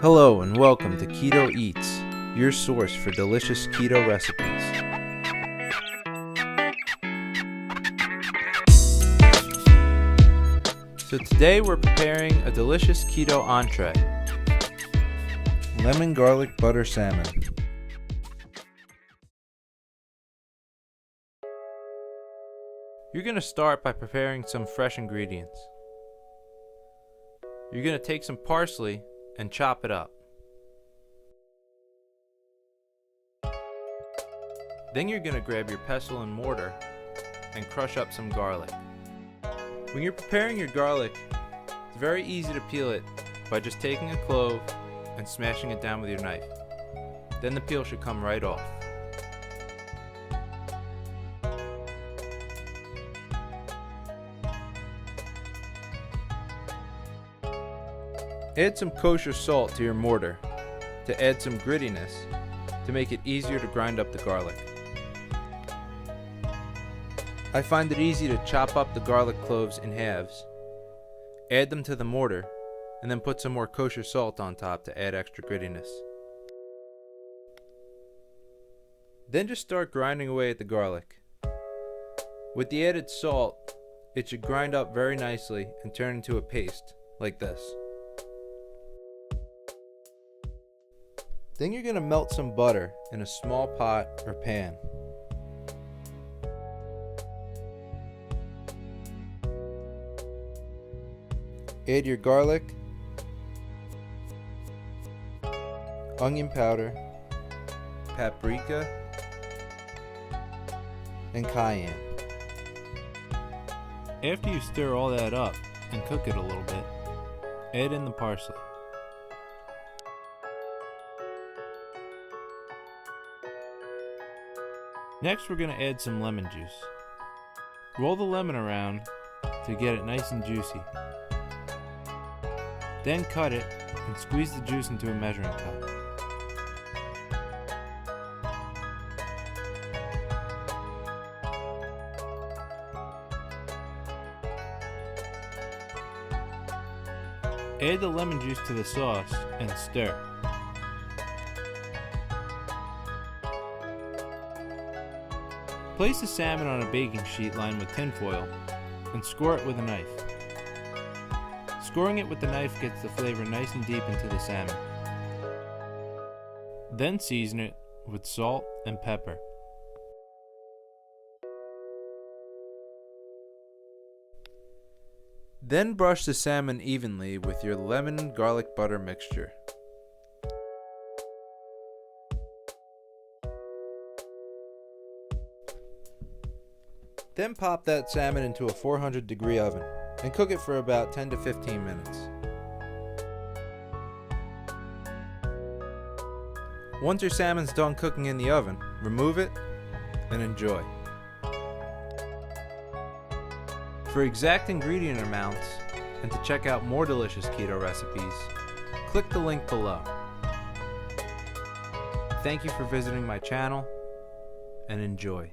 Hello and welcome to Keto Eats, your source for delicious keto recipes. So today we're preparing a delicious keto entree. Lemon garlic butter salmon. You're going to start by preparing some fresh ingredients. You're going to take some parsley and chop it up. Then you're going to grab your pestle and mortar and crush up some garlic. When you're preparing your garlic, it's very easy to peel it by just taking a clove and smashing it down with your knife. Then the peel should come right off. Add some kosher salt to your mortar to add some grittiness to make it easier to grind up the garlic. I find it easy to chop up the garlic cloves in halves, add them to the mortar, and then put some more kosher salt on top to add extra grittiness. Then just start grinding away at the garlic. With the added salt, it should grind up very nicely and turn into a paste, like this. Then you're going to melt some butter in a small pot or pan. Add your garlic, onion powder, paprika, and cayenne. After you stir all that up and cook it a little bit, add in the parsley. Next, we're going to add some lemon juice. Roll the lemon around to get it nice and juicy. Then cut it and squeeze the juice into a measuring cup. Add the lemon juice to the sauce and stir. Place the salmon on a baking sheet lined with tin foil and score it with a knife. Scoring it with the knife gets the flavor nice and deep into the salmon. Then season it with salt and pepper. Then brush the salmon evenly with your lemon garlic butter mixture. Then pop that salmon into a 400-degree oven and cook it for about 10 to 15 minutes. Once your salmon's done cooking in the oven, remove it and enjoy. For exact ingredient amounts and to check out more delicious keto recipes, click the link below. Thank you for visiting my channel and enjoy.